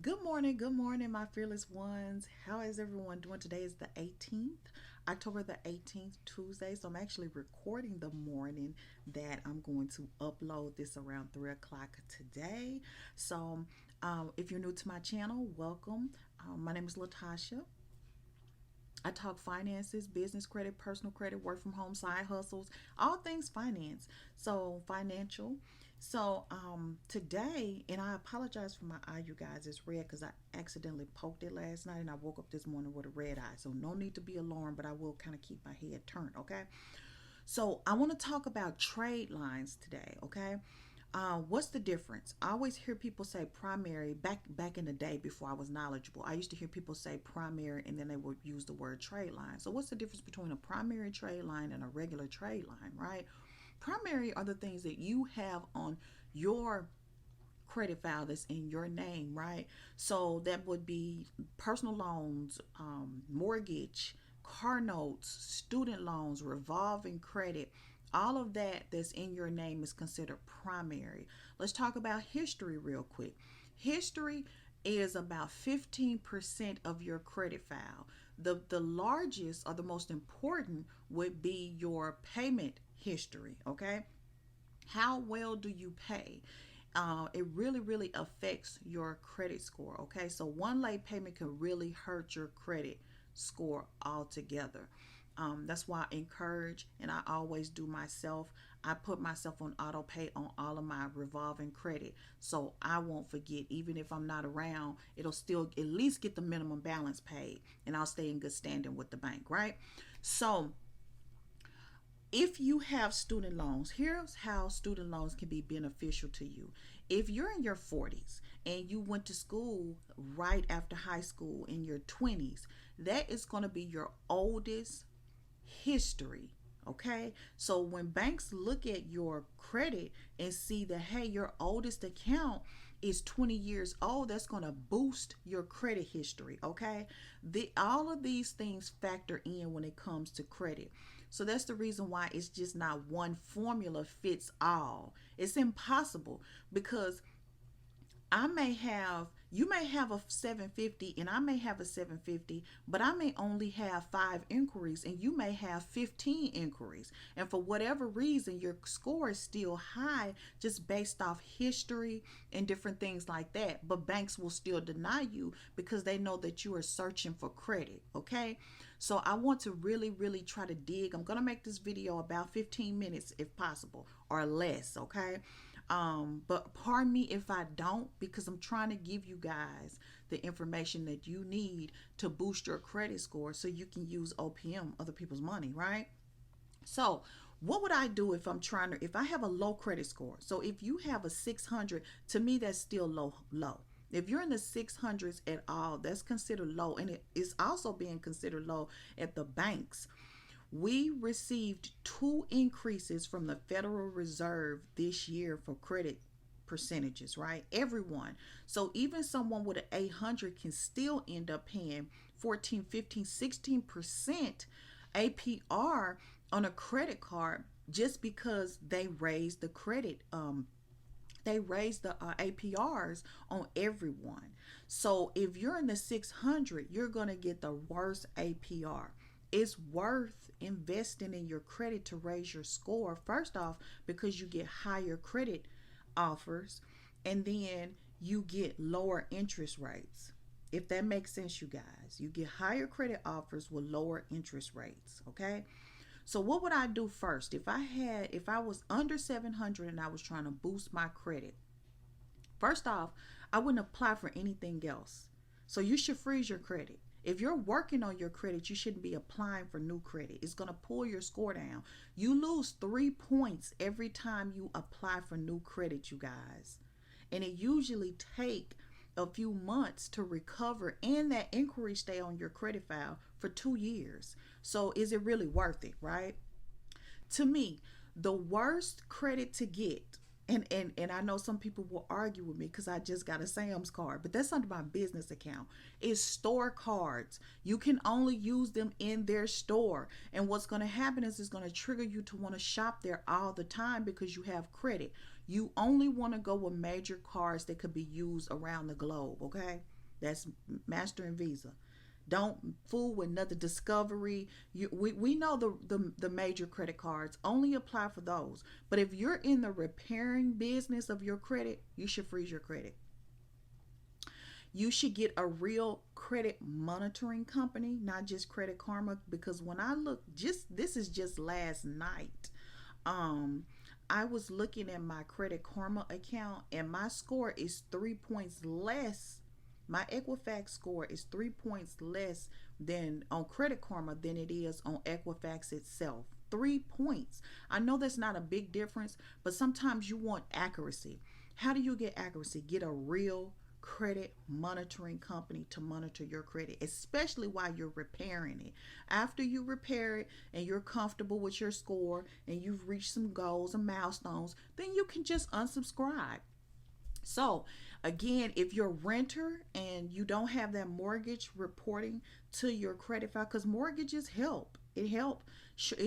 Good morning, my fearless ones. How is everyone doing? Today is the 18th, October the 18th, Tuesday. So I'm actually recording the morning that I'm going to upload this around 3 o'clock today. So if you're new to my channel, welcome. My name is Latasha. I talk finances, business credit, personal credit, work from home, side hustles, all things finance. So financial. So today, and I apologize for my eye, you guys. It's red because I accidentally poked it last night, and I woke up this morning with a red eye. So no need to be alarmed, but I will kind of keep my head turned. Okay. So I want to talk about trade lines today. Okay. What's the difference? I always hear people say primary. Back in the day before I was knowledgeable, I used to hear people say primary and then they would use the word trade line. So what's the difference between a primary trade line and a regular trade line, right? Primary are the things that you have on your credit file that's in your name, right? So that would be personal loans, mortgage, car notes, student loans, revolving credit. All of that that's in your name is considered primary. Let's talk about history real quick. History is about 15% of your credit file. The largest or the most important would be your payment history, okay? How well do you pay? It really affects your credit score. Okay, so one late payment can really hurt your credit score altogether. That's why I encourage, and I always do myself. I put myself on auto pay on all of my revolving credit, so I won't forget. Even if I'm not around, it'll still at least get the minimum balance paid, and I'll stay in good standing with the bank. Right? So if you have student loans, here's how student loans can be beneficial to you. If you're in your 40s and you went to school right after high school in your 20s, that is going to be your oldest history. Okay, so when banks look at your credit and see that, hey, your oldest account is 20 years old, that's going to boost your credit history. Okay, all of these things factor in when it comes to credit. So that's the reason why it's just not one formula fits all. It's impossible because you may have a 750 and I may have a 750, but I may only have 5 inquiries and you may have 15 inquiries. And for whatever reason, your score is still high just based off history and different things like that. But banks will still deny you because they know that you are searching for credit. Okay. So I want to really try to dig. I'm going to make this video about 15 minutes if possible or less. Okay. But pardon me if I don't, because I'm trying to give you guys the information that you need to boost your credit score so you can use OPM, other people's money, right? So, what would I do if if I have a low credit score? So, if you have a 600, to me, that's still low. If you're in the 600s at all, that's considered low, and it is also being considered low at the banks. We received 2 increases from the Federal Reserve this year for credit percentages, right? Everyone. So even someone with an 800 can still end up paying 14, 15, 16% APR on a credit card just because they raised the credit they raised the APRs on everyone. So if you're in the 600, you're going to get the worst APR. It's worth investing in your credit to raise your score. First off, because you get higher credit offers and then you get lower interest rates. If that makes sense, you guys, you get higher credit offers with lower interest rates. Okay. So what would I do first if I was under 700 and I was trying to boost my credit? First off, I wouldn't apply for anything else. So you should freeze your credit. If you're working on your credit, you shouldn't be applying for new credit. It's going to pull your score down. You lose 3 points every time you apply for new credit, you guys. And it usually take a few months to recover and that inquiry stay on your credit file for 2 years. So is it really worth it, right? To me, the worst credit to get, and I know some people will argue with me because I just got a Sam's card, but that's under my business account, is store cards. You can only use them in their store. And what's going to happen is it's going to trigger you to want to shop there all the time because you have credit. You only want to go with major cards that could be used around the globe, okay? That's Master and Visa. Don't fool with another Discovery. We know the major credit cards. Only apply for those. But if you're in the repairing business of your credit, you should freeze your credit. You should get a real credit monitoring company, not just Credit Karma. Because when I look, this is just last night. I was looking at my Credit Karma account, and my score is 3 points less. My Equifax score is 3 points less than on Credit Karma than it is on Equifax itself. 3 points. I know that's not a big difference, but sometimes you want accuracy. How do you get accuracy? Get a real credit monitoring company to monitor your credit, especially while you're repairing it. After you repair it and you're comfortable with your score and you've reached some goals and milestones, then you can just unsubscribe. So again, if you're a renter and you don't have that mortgage reporting to your credit file, because mortgages help. It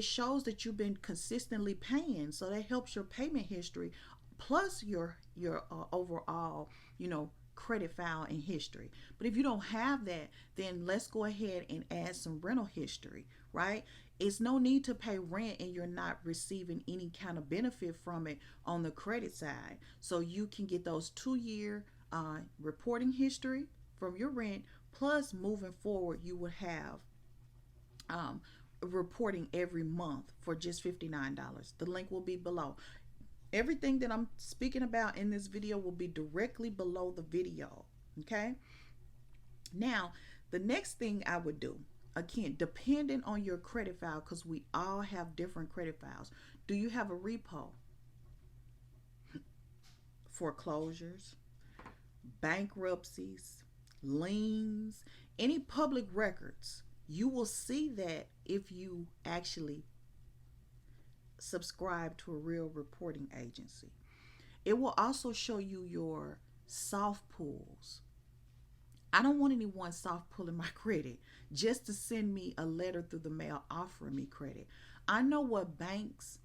shows that you've been consistently paying, so that helps your payment history plus your overall, credit file and history. But if you don't have that, then let's go ahead and add some rental history, right? It's no need to pay rent and you're not receiving any kind of benefit from it on the credit side. So you can get those 2-year reporting history from your rent, plus moving forward you would have reporting every month for just $59. The link will be below. Everything that I'm speaking about in this video will be directly below the video, okay? Now, the next thing I would do, again, depending on your credit file, because we all have different credit files. Do you have a repo? Foreclosures, bankruptcies, liens, any public records. You will see that if you actually subscribe to a real reporting agency. It will also show you your soft pulls. I don't want anyone soft pulling my credit just to send me a letter through the mail offering me credit. I know what banks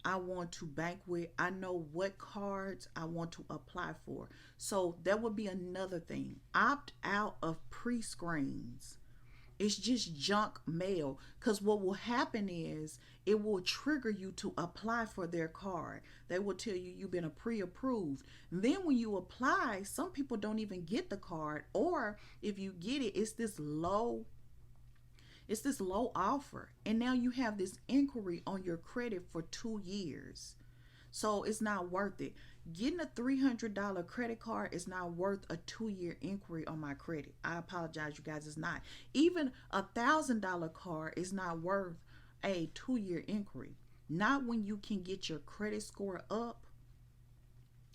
I want to bank with. I know what cards I want to apply for. So that would be another thing. Opt out of pre-screens. It's just junk mail, because what will happen is it will trigger you to apply for their card. They will tell you you've been pre-approved. Then when you apply, some people don't even get the card, or if you get it, it's this low offer, and now you have this inquiry on your credit for 2 years. So it's not worth it. Getting a $300 credit card is not worth a 2-year inquiry on my credit. I apologize, you guys, it's not. Even a $1,000 card is not worth a 2-year inquiry. Not when you can get your credit score up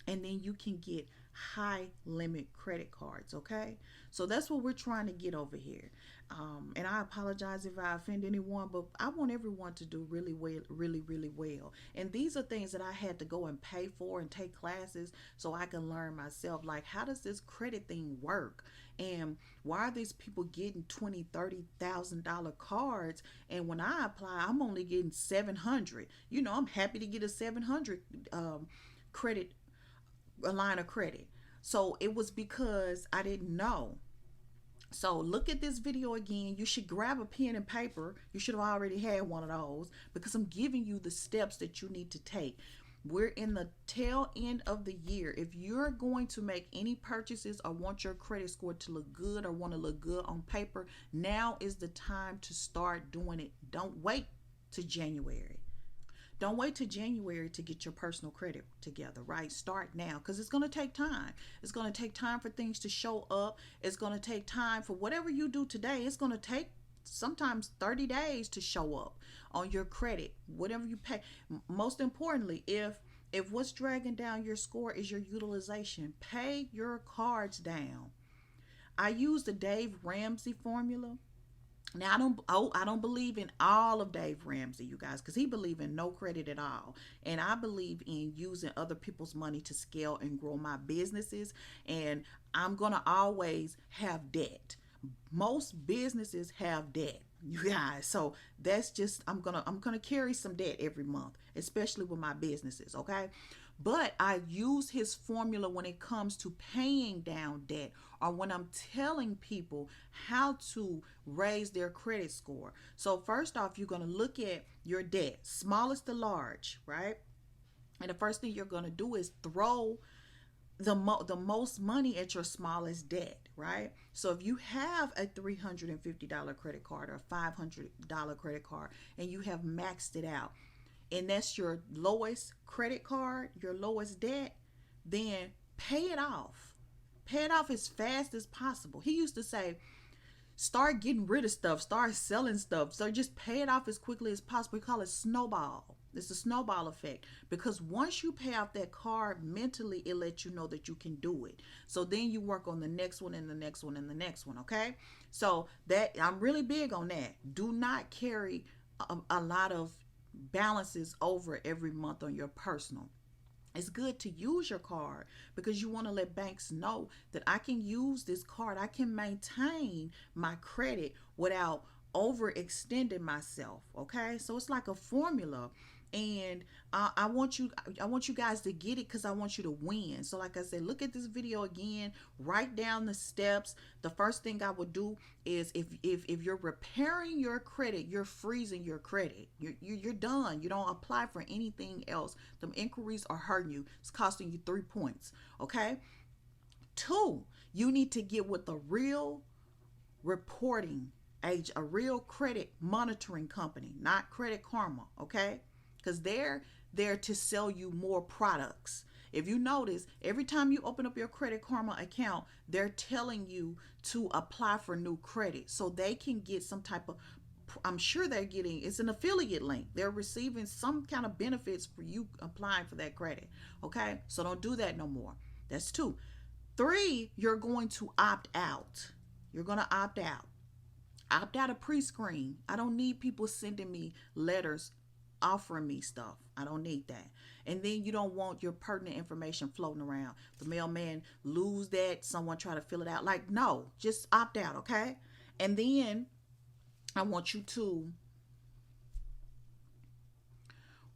and then you can get high limit credit cards, okay? So that's what we're trying to get over here. And I apologize if I offend anyone, but I want everyone to do really well, really well. And these are things that I had to go and pay for and take classes so I can learn myself. Like, how does this credit thing work? And why are these people getting $20,000-$30,000 cards? And when I apply, I'm only getting $700. I'm happy to get a $700 credit, a line of credit. So it was because I didn't know. So look at this video again. You should grab a pen and paper. You should have already had one of those, because I'm giving you the steps that you need to take. We're in the tail end of the year. If you're going to make any purchases or want your credit score to look good or want to look good on paper, now is the time to start doing it. Don't wait to January. Don't wait till January to get your personal credit together, right? Start now, because it's going to take time. It's going to take time for things to show up. It's going to take time for whatever you do today. It's going to take sometimes 30 days to show up on your credit, whatever you pay. Most importantly, if what's dragging down your score is your utilization, pay your cards down. I use the Dave Ramsey formula. Now, I don't believe in all of Dave Ramsey, you guys, because he believes in no credit at all. And I believe in using other people's money to scale and grow my businesses. And I'm going to always have debt. Most businesses have debt, you guys. So that's just, I'm going to carry some debt every month, especially with my businesses, okay? But I use his formula when it comes to paying down debt, or when I'm telling people how to raise their credit score. So first off, you're going to look at your debt, smallest to large, right? And the first thing you're going to do is throw the most money at your smallest debt, right? So if you have a $350 credit card or a $500 credit card and you have maxed it out, and that's your lowest credit card, your lowest debt, then pay it off. Pay it off as fast as possible. He used to say, start getting rid of stuff, start selling stuff. So just pay it off as quickly as possible. We call it snowball. It's a snowball effect, because once you pay off that card, mentally it lets you know that you can do it. So then you work on the next one and the next one and the next one. Okay, so that I'm really big on that. Do not carry a lot of balances over every month on your personal. It's good to use your card because you want to let banks know that I can use this card. I can maintain my credit without overextending myself. Okay, so it's like a formula, and I want you guys to get it because I want you to win. So like I said, look at this video again, write down the steps. The first thing I would do is, if you're repairing your credit, you're freezing your credit. You're done. You don't apply for anything else. The inquiries are hurting you. It's costing you 3 points. Okay. 2, you need to get with a real reporting age, a real credit monitoring company, not Credit Karma. Okay, because they're there to sell you more products. If you notice, every time you open up your Credit Karma account, they're telling you to apply for new credit so they can get some type of, I'm sure they're getting, it's an affiliate link. They're receiving some kind of benefits for you applying for that credit. Okay, so don't do that no more. That's 2. 3, you're going to opt out. You're going to opt out. Opt out of pre-screen. I don't need people sending me letters offering me stuff. I don't need that. And then you don't want your pertinent information floating around. The mailman lose that, someone try to fill it out. Like, no, just opt out, okay? And then I want you to,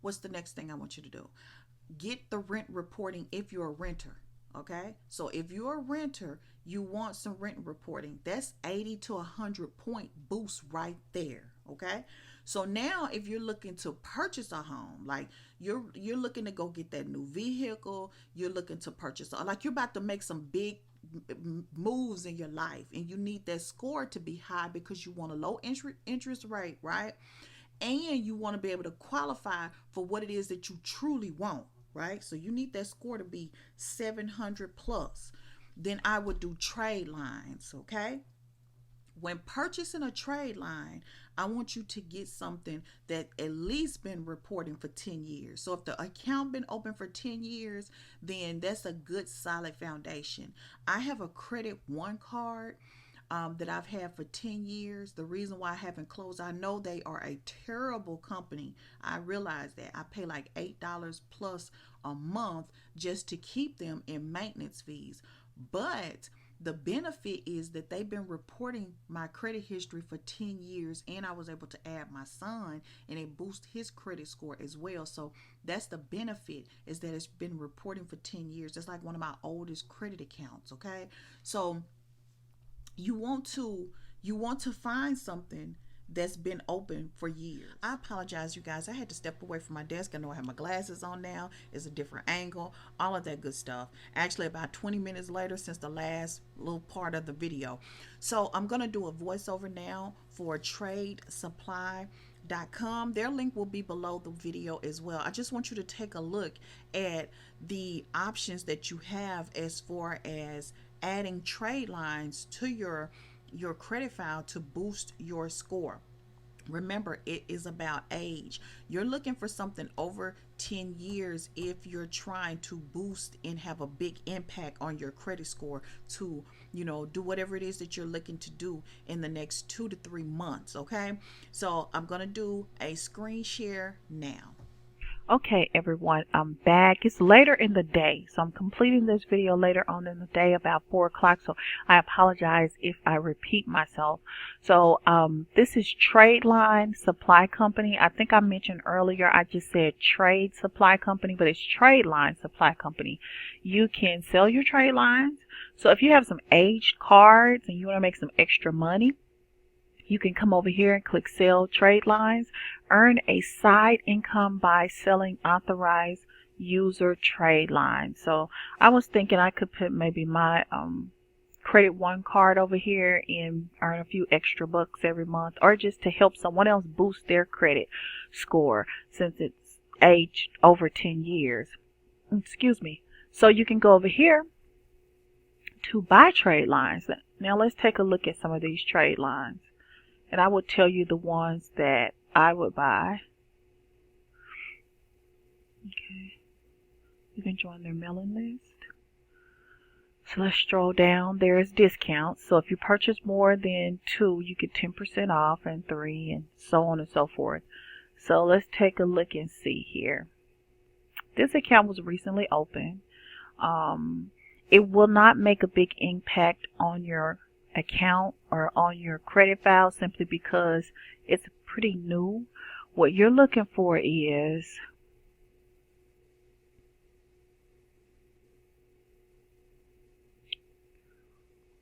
what's the next thing I want you to do? Get the rent reporting if you're a renter. Okay, so if you're a renter, you want some rent reporting. That's 80 to 100 point boost right there. Okay, so now if you're looking to purchase a home, like you're looking to go get that new vehicle, you're looking to purchase, like you're about to make some big moves in your life, and you need that score to be high because you want a low interest rate, right? And you want to be able to qualify for what it is that you truly want, right? So you need that score to be 700 plus. Then I would do trade lines, okay? When purchasing a trade line, I want you to get something that at least been reporting for 10 years. So if the account been open for 10 years, then that's a good solid foundation. I have a Credit One card that I've had for 10 years. The reason why I haven't closed, I know they are a terrible company. I realize that. I pay like $8 plus a month just to keep them in maintenance fees. But the benefit is that they've been reporting my credit history for 10 years, and I was able to add my son, and it boosts his credit score as well. So that's the benefit, is that it's been reporting for 10 years. That's like one of my oldest credit accounts, okay? So you want to find something that's been open for years. I apologize, you guys. I had to step away from my desk. I know I have my glasses on now. It's a different angle, all of that good stuff. Actually, about 20 minutes later since the last little part of the video. So I'm going to do a voiceover now for TradeSupply.com. Their link will be below the video as well. I just want you to take a look at the options that you have as far as adding trade lines to your credit file to boost your score. Remember, it is about age. You're looking for something over 10 years if you're trying to boost and have a big impact on your credit score to, do whatever it is that you're looking to do in the next 2 to 3 months. Okay, so I'm going to do a screen share now. Okay, everyone, I'm back. It's later in the day, so I'm completing this video later on in the day, about 4 o'clock. So I apologize if I repeat myself. So this is Tradeline Supply Company. I think I mentioned earlier, I just said Trade Supply Company, but it's Tradeline Supply Company. You can sell your trade lines. So if you have some aged cards and you want to make some extra money, you can come over here and click Sell Trade Lines. Earn a side income by selling authorized user trade lines. So I was thinking I could put maybe my Credit One card over here and earn a few extra bucks every month, or just to help someone else boost their credit score since it's aged over 10 years. Excuse me. So you can go over here to buy trade lines. Now let's take a look at some of these trade lines. And I will tell you the ones that I would buy. Okay. You can join their mailing list. So let's scroll down. There is discounts. So if you purchase more than 2, you get 10% off, and 3, and so on and so forth. So let's take a look and see here. This account was recently opened. It will not make a big impact on your account or on your credit file simply because it's pretty new. What you're looking for is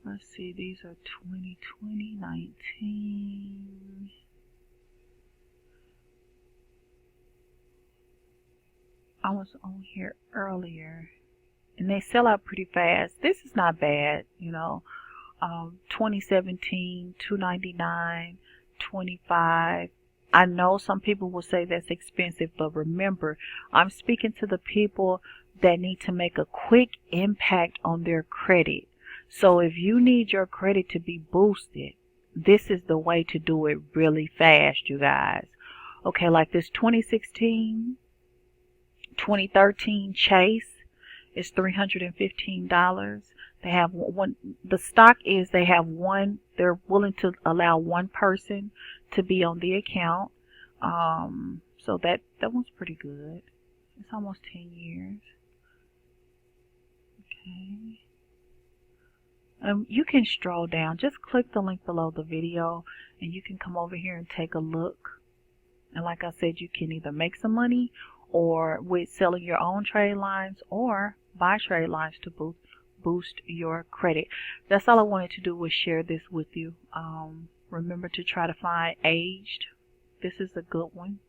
let's see, these are 2020, 19. I was on here earlier and they sell out pretty fast. This is not bad, you know. 2017, $299, $25. I know some people will say that's expensive, but remember, I'm speaking to the people that need to make a quick impact on their credit. So if you need your credit to be boosted, this is the way to do it really fast, you guys. Okay, like this 2016, 2013 Chase is $315. They have one. The stock is they have one. They're willing to allow one person to be on the account. So that one's pretty good. It's almost 10 years. Okay. You can stroll down. Just click the link below the video, and you can come over here and take a look. And like I said, you can either make some money, or with selling your own trade lines, or buy trade lines to boost your credit. That's all I wanted to do, was share this with you. Remember to try to find aged. This is a good one.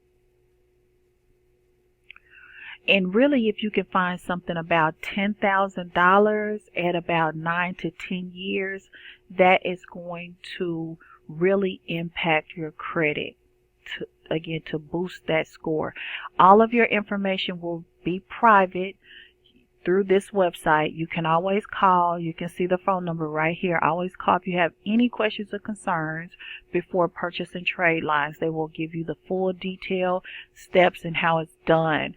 And really, if you can find something about $10,000 at about 9 to 10 years, that is going to really impact your credit, to boost that score. All of your information will be private through this website. You can always call. You can see the phone number right here. Always call if you have any questions or concerns before purchasing trade lines. They will give you the full detail, steps, and how it's done.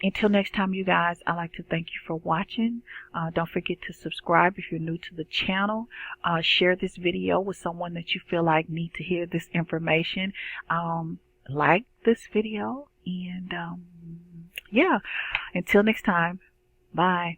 Until next time, you guys, I'd like to thank you for watching. Don't forget to subscribe if you're new to the channel. Share this video with someone that you feel like need to hear this information. Like this video, and yeah, until next time. Bye.